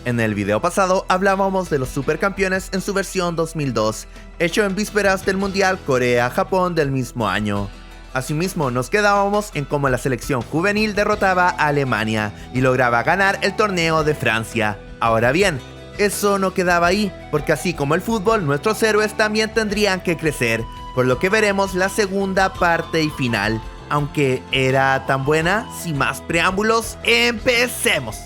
En el video pasado hablábamos de los supercampeones en su versión 2002, hecho en vísperas del Mundial Corea-Japón del mismo año. Asimismo, nos quedábamos en cómo la selección juvenil derrotaba a Alemania y lograba ganar el torneo de Francia. Ahora bien, eso no quedaba ahí, porque así como el fútbol, nuestros héroes también tendrían que crecer, por lo que veremos la segunda parte y final. Aunque era tan buena, sin más preámbulos, ¡empecemos!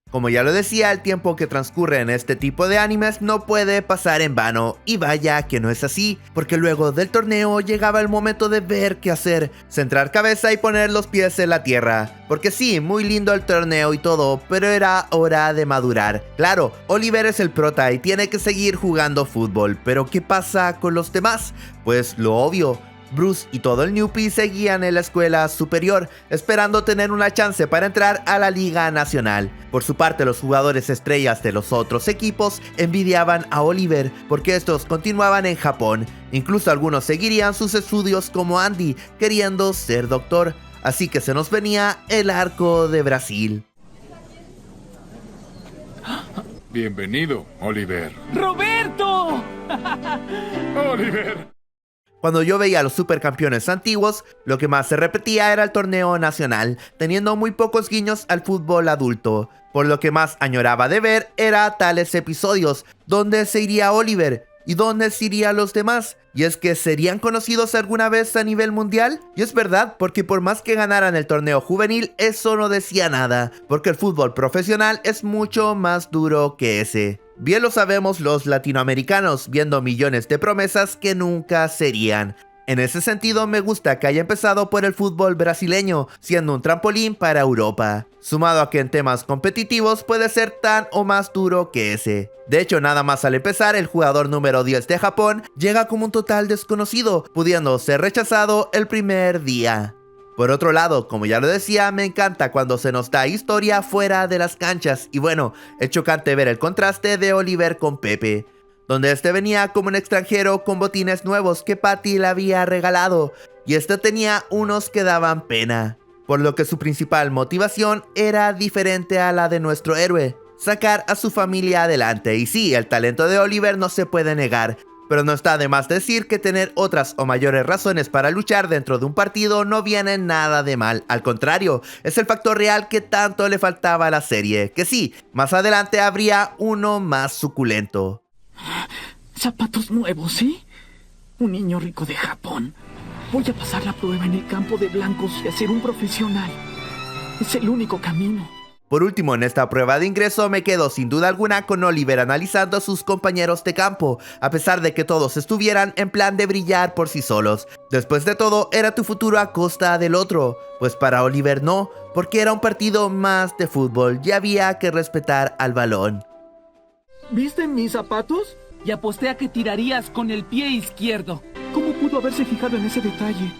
Como ya lo decía, el tiempo que transcurre en este tipo de animes no puede pasar en vano, y vaya que no es así, porque luego del torneo llegaba el momento de ver qué hacer, centrar cabeza y poner los pies en la tierra. Porque sí, muy lindo el torneo y todo, pero era hora de madurar. Claro, Oliver es el prota y tiene que seguir jugando fútbol, pero ¿qué pasa con los demás? Pues lo obvio. Bruce y todo el Newpie seguían en la escuela superior, esperando tener una chance para entrar a la Liga Nacional. Por su parte, los jugadores estrellas de los otros equipos envidiaban a Oliver porque estos continuaban en Japón. Incluso algunos seguirían sus estudios como Andy, queriendo ser doctor. Así que se nos venía el arco de Brasil. Bienvenido, Oliver. ¡Roberto! ¡Oliver! Cuando yo veía a los supercampeones antiguos, lo que más se repetía era el torneo nacional, teniendo muy pocos guiños al fútbol adulto. Por lo que más añoraba de ver era tales episodios, donde se iría Oliver y dónde se irían los demás. Y es que ¿serían conocidos alguna vez a nivel mundial? Y es verdad, porque por más que ganaran el torneo juvenil, eso no decía nada, porque el fútbol profesional es mucho más duro que ese. Bien lo sabemos los latinoamericanos, viendo millones de promesas que nunca serían. En ese sentido, me gusta que haya empezado por el fútbol brasileño, siendo un trampolín para Europa. Sumado a que en temas competitivos puede ser tan o más duro que ese. De hecho, nada más al empezar, el jugador número 10 de Japón llega como un total desconocido, pudiendo ser rechazado el primer día. Por otro lado, como ya lo decía, me encanta cuando se nos da historia fuera de las canchas. Y bueno, es chocante ver el contraste de Oliver con Pepe, donde este venía como un extranjero con botines nuevos que Patty le había regalado, y este tenía unos que daban pena. Por lo que su principal motivación era diferente a la de nuestro héroe: sacar a su familia adelante. Y sí, el talento de Oliver no se puede negar, pero no está de más decir que tener otras o mayores razones para luchar dentro de un partido no viene nada de mal. Al contrario, es el factor real que tanto le faltaba a la serie, que sí, más adelante habría uno más suculento. Zapatos nuevos, ¿sí? Un niño rico de Japón. Voy a pasar la prueba en el campo de blancos y a ser un profesional. Es el único camino. Por último, en esta prueba de ingreso me quedo sin duda alguna con Oliver analizando a sus compañeros de campo, a pesar de que todos estuvieran en plan de brillar por sí solos. Después de todo, era tu futuro a costa del otro. Pues para Oliver no, porque era un partido más de fútbol y había que respetar al balón. ¿Viste mis zapatos? Y aposté a que tirarías con el pie izquierdo. ¿Cómo pudo haberse fijado en ese detalle?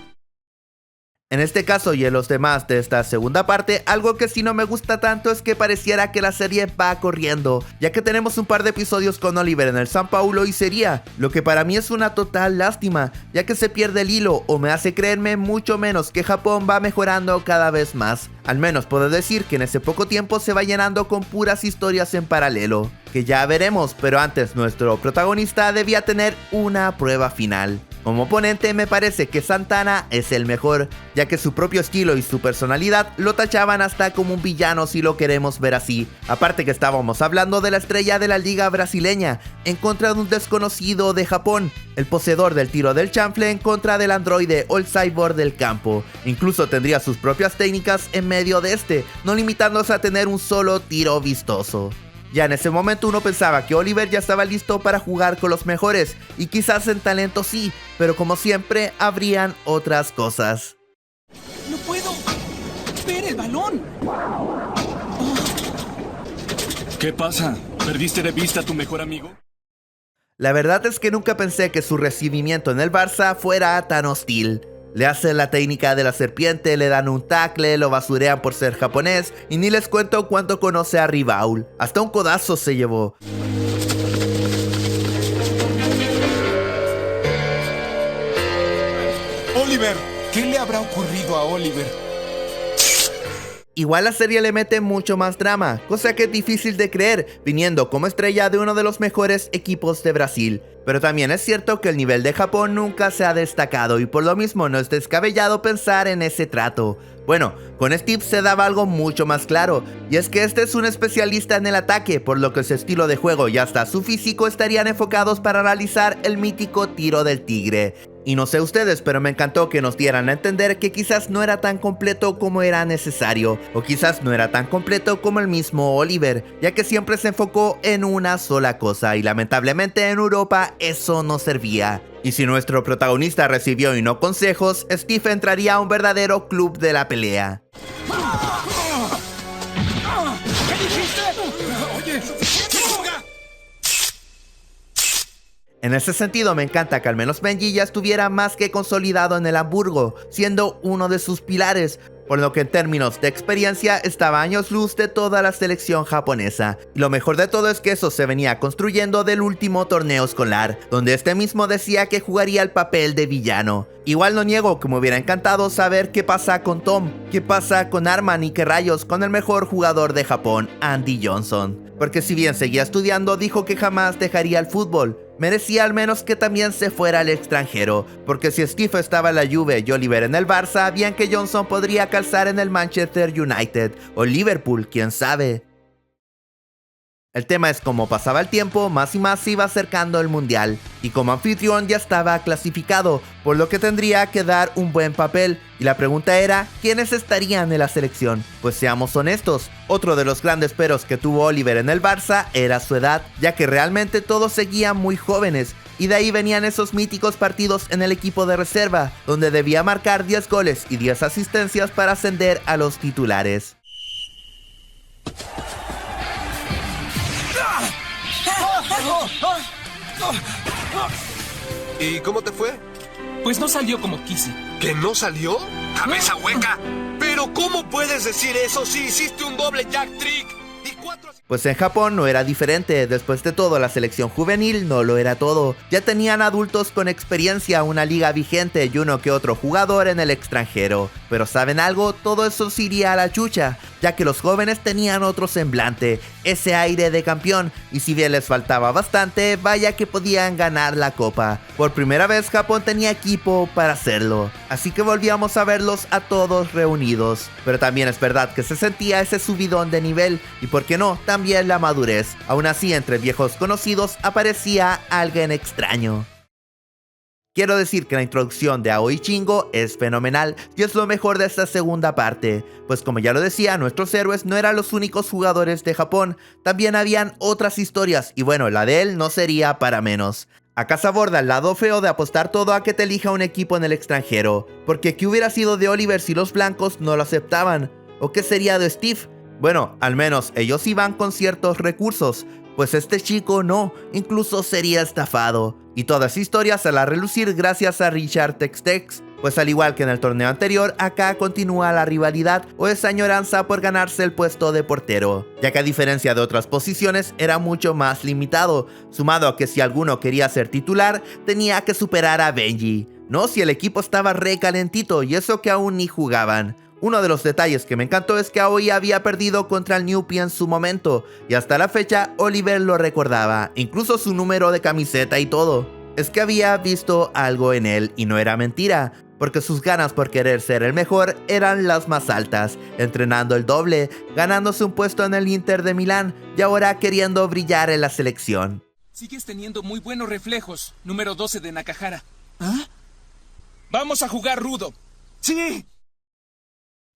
En este caso y en los demás de esta segunda parte, algo que sí no me gusta tanto es que pareciera que la serie va corriendo, ya que tenemos un par de episodios con Oliver en el São Paulo y sería, lo que para mí es una total lástima, ya que se pierde el hilo o me hace creerme mucho menos que Japón va mejorando cada vez más. Al menos puedo decir que en ese poco tiempo se va llenando con puras historias en paralelo, que ya veremos, pero antes nuestro protagonista debía tener una prueba final. Como oponente me parece que Santana es el mejor, ya que su propio estilo y su personalidad lo tachaban hasta como un villano si lo queremos ver así. Aparte que estábamos hablando de la estrella de la liga brasileña en contra de un desconocido de Japón, el poseedor del tiro del chanfle en contra del androide o el cyborg del campo. Incluso tendría sus propias técnicas en medio de este, no limitándose a tener un solo tiro vistoso. Ya en ese momento uno pensaba que Oliver ya estaba listo para jugar con los mejores, y quizás en talento sí, pero como siempre habrían otras cosas. ¡No puedo ver el balón! ¿Qué pasa? ¿Perdiste de vista a tu mejor amigo? La verdad es que nunca pensé que su recibimiento en el Barça fuera tan hostil. Le hacen la técnica de la serpiente, le dan un tackle, lo basurean por ser japonés y ni les cuento cuánto conoce a Ribaul. Hasta un codazo se llevó. Oliver! ¿Qué le habrá ocurrido a Oliver? Igual la serie le mete mucho más drama, cosa que es difícil de creer, viniendo como estrella de uno de los mejores equipos de Brasil. Pero también es cierto que el nivel de Japón nunca se ha destacado y por lo mismo no es descabellado pensar en ese trato. Bueno, con Steve se daba algo mucho más claro, y es que este es un especialista en el ataque, por lo que su estilo de juego y hasta su físico estarían enfocados para realizar el mítico tiro del tigre. Y no sé ustedes, pero me encantó que nos dieran a entender que quizás no era tan completo como era necesario, o quizás no era tan completo como el mismo Oliver, ya que siempre se enfocó en una sola cosa y lamentablemente en Europa eso no servía. Y si nuestro protagonista recibió y no consejos, Steve entraría a un verdadero club de la pelea. ¿Qué dijiste? Oye, En ese sentido me encanta que al menos Benji ya estuviera más que consolidado en el Hamburgo, siendo uno de sus pilares, por lo que en términos de experiencia estaba años luz de toda la selección japonesa. Y lo mejor de todo es que eso se venía construyendo del último torneo escolar, donde este mismo decía que jugaría el papel de villano. Igual no niego que me hubiera encantado saber qué pasa con Tom, qué pasa con Arman y qué rayos con el mejor jugador de Japón, Andy Johnson. Porque si bien seguía estudiando, dijo que jamás dejaría el fútbol. Merecía al menos que también se fuera al extranjero, porque si Steve estaba en la Juve y Oliver en el Barça, bien que Johnson podría calzar en el Manchester United o Liverpool, quién sabe. El tema es como pasaba el tiempo, más y más se iba acercando el mundial, y como anfitrión ya estaba clasificado, por lo que tendría que dar un buen papel, y la pregunta era, ¿quiénes estarían en la selección? Pues seamos honestos, otro de los grandes peros que tuvo Oliver en el Barça era su edad, ya que realmente todos seguían muy jóvenes, y de ahí venían esos míticos partidos en el equipo de reserva, donde debía marcar 10 goles y 10 asistencias para ascender a los titulares. ¿Y cómo te fue? pues no salió como quise. ¿Que no salió? ¡Cabeza hueca! ¿Pero cómo puedes decir eso si hiciste un doble jack trick? Y 4... Pues en Japón no era diferente, después de todo la selección juvenil no lo era todo. Ya tenían adultos con experiencia, una liga vigente y uno que otro jugador en el extranjero. Pero ¿saben algo? Todo eso se iría a la chucha, ya que los jóvenes tenían otro semblante, ese aire de campeón, y si bien les faltaba bastante, vaya que podían ganar la copa. Por primera vez Japón tenía equipo para hacerlo, así que volvíamos a verlos a todos reunidos. Pero también es verdad que se sentía ese subidón de nivel, y por qué no, también la madurez. Aún así, entre viejos conocidos aparecía alguien extraño. Quiero decir que la introducción de Aoi Shingo es fenomenal y es lo mejor de esta segunda parte, pues como ya lo decía, nuestros héroes no eran los únicos jugadores de Japón, también habían otras historias y bueno, la de él no sería para menos. Acá se aborda el lado feo de apostar todo a que te elija un equipo en el extranjero, porque ¿qué hubiera sido de Oliver si los blancos no lo aceptaban? ¿O qué sería de Steve? Bueno, al menos ellos iban con ciertos recursos, pues este chico no, incluso sería estafado. Y toda esa historia sale a relucir gracias a Richard Tex-Tex, pues al igual que en el torneo anterior, acá continúa la rivalidad o esa añoranza por ganarse el puesto de portero, ya que a diferencia de otras posiciones era mucho más limitado, sumado a que si alguno quería ser titular, tenía que superar a Benji. No, si el equipo estaba re calentito y eso que aún ni jugaban. Uno de los detalles que me encantó es que Aoi había perdido contra el Newpie en su momento, y hasta la fecha Oliver lo recordaba, incluso su número de camiseta y todo. Es que había visto algo en él y no era mentira, porque sus ganas por querer ser el mejor eran las más altas, entrenando el doble, ganándose un puesto en el Inter de Milán y ahora queriendo brillar en la selección. Sigues teniendo muy buenos reflejos, número 12 de Nakahara. ¿Ah? Vamos a jugar rudo. ¡Sí!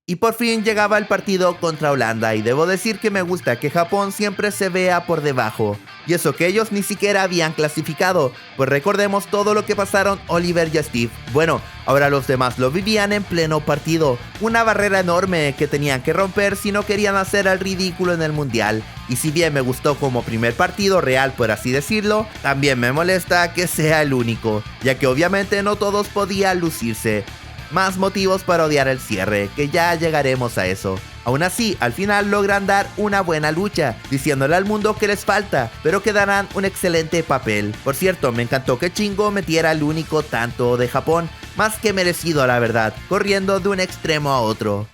Y por fin llegaba el partido contra Holanda y debo decir que me gusta que Japón siempre se vea por debajo. Y eso que ellos ni siquiera habían clasificado, pues recordemos todo lo que pasaron Oliver y Steve. Bueno, ahora los demás lo vivían en pleno partido, una barrera enorme que tenían que romper si no querían hacer el ridículo en el mundial. Y si bien me gustó como primer partido real por así decirlo, también me molesta que sea el único, ya que obviamente no todos podían lucirse. Más motivos para odiar el cierre, que ya llegaremos a eso. Aún así, al final logran dar una buena lucha, diciéndole al mundo que les falta, pero que darán un excelente papel. Por cierto, me encantó que Shingo metiera el único tanto de Japón, más que merecido la verdad, corriendo de un extremo a otro.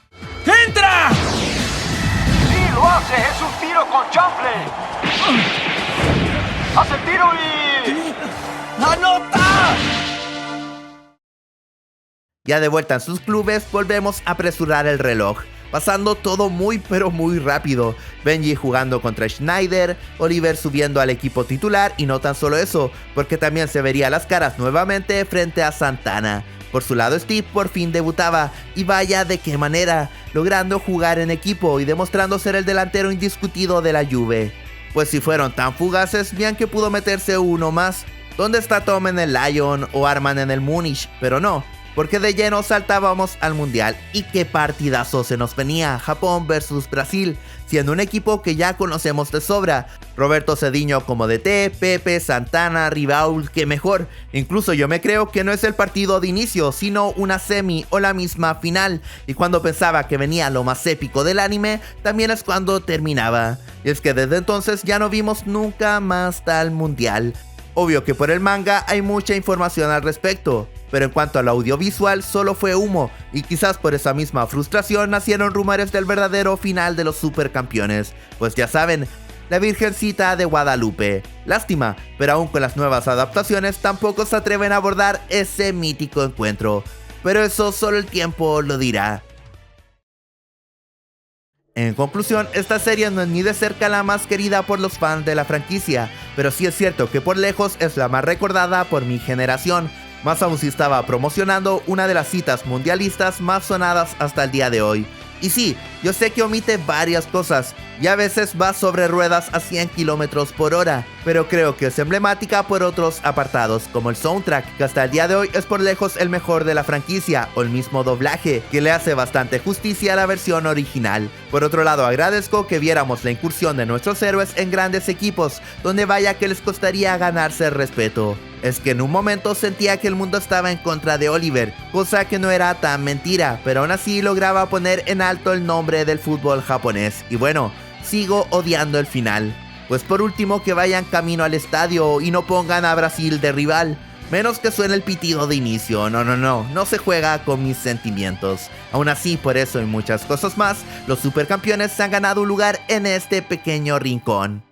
¡Entra! ¡Sí, lo hace! ¡Es un tiro con chanfle! ¡Hace el tiro y... ¡anota! Ya de vuelta en sus clubes, volvemos a apresurar el reloj, pasando todo muy pero muy rápido. Benji jugando contra Schneider, Oliver subiendo al equipo titular y no tan solo eso, porque también se vería las caras nuevamente frente a Santana. Por su lado, Steve por fin debutaba, y vaya de qué manera, logrando jugar en equipo y demostrando ser el delantero indiscutido de la Juve. Pues si fueron tan fugaces, bien que pudo meterse uno más. ¿Dónde está Tom en el Lyon o Arman en el Múnich? Pero no, porque de lleno saltábamos al Mundial. Y qué partidazo se nos venía, Japón versus Brasil, siendo un equipo que ya conocemos de sobra. Roberto Cediño como DT, Pepe, Santana, Ribaul, que mejor. Incluso yo me creo que no es el partido de inicio, sino una semi o la misma final. Y cuando pensaba que venía lo más épico del anime, también es cuando terminaba. Y es que desde entonces ya no vimos nunca más tal Mundial. Obvio que por el manga hay mucha información al respecto, pero en cuanto al audiovisual solo fue humo, y quizás por esa misma frustración nacieron rumores del verdadero final de los supercampeones. Pues ya saben, la Virgencita de Guadalupe. Lástima, pero aún con las nuevas adaptaciones tampoco se atreven a abordar ese mítico encuentro. Pero eso solo el tiempo lo dirá. En conclusión, esta serie no es ni de cerca la más querida por los fans de la franquicia, pero sí es cierto que por lejos es la más recordada por mi generación, más aún si estaba promocionando una de las citas mundialistas más sonadas hasta el día de hoy. Y sí, yo sé que omite varias cosas, y a veces va sobre ruedas a 100 km por hora, pero creo que es emblemática por otros apartados, como el soundtrack, que hasta el día de hoy es por lejos el mejor de la franquicia, o el mismo doblaje, que le hace bastante justicia a la versión original. Por otro lado, agradezco que viéramos la incursión de nuestros héroes en grandes equipos, donde vaya que les costaría ganarse el respeto. Es que en un momento sentía que el mundo estaba en contra de Oliver, cosa que no era tan mentira, pero aún así lograba poner en alto el nombre del fútbol japonés. Y bueno, sigo odiando el final. Pues por último, que vayan camino al estadio y no pongan a Brasil de rival. Menos que suene el pitido de inicio. No se juega con mis sentimientos. Aún así, por eso y muchas cosas más, los supercampeones se han ganado un lugar en este pequeño rincón.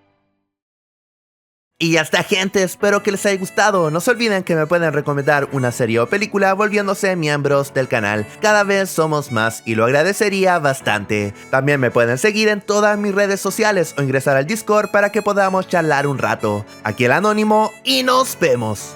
Y ya está, gente, espero que les haya gustado. No se olviden que me pueden recomendar una serie o película volviéndose miembros del canal. Cada vez somos más y lo agradecería bastante. También me pueden seguir en todas mis redes sociales o ingresar al Discord para que podamos charlar un rato. Aquí el Anónimo y nos vemos.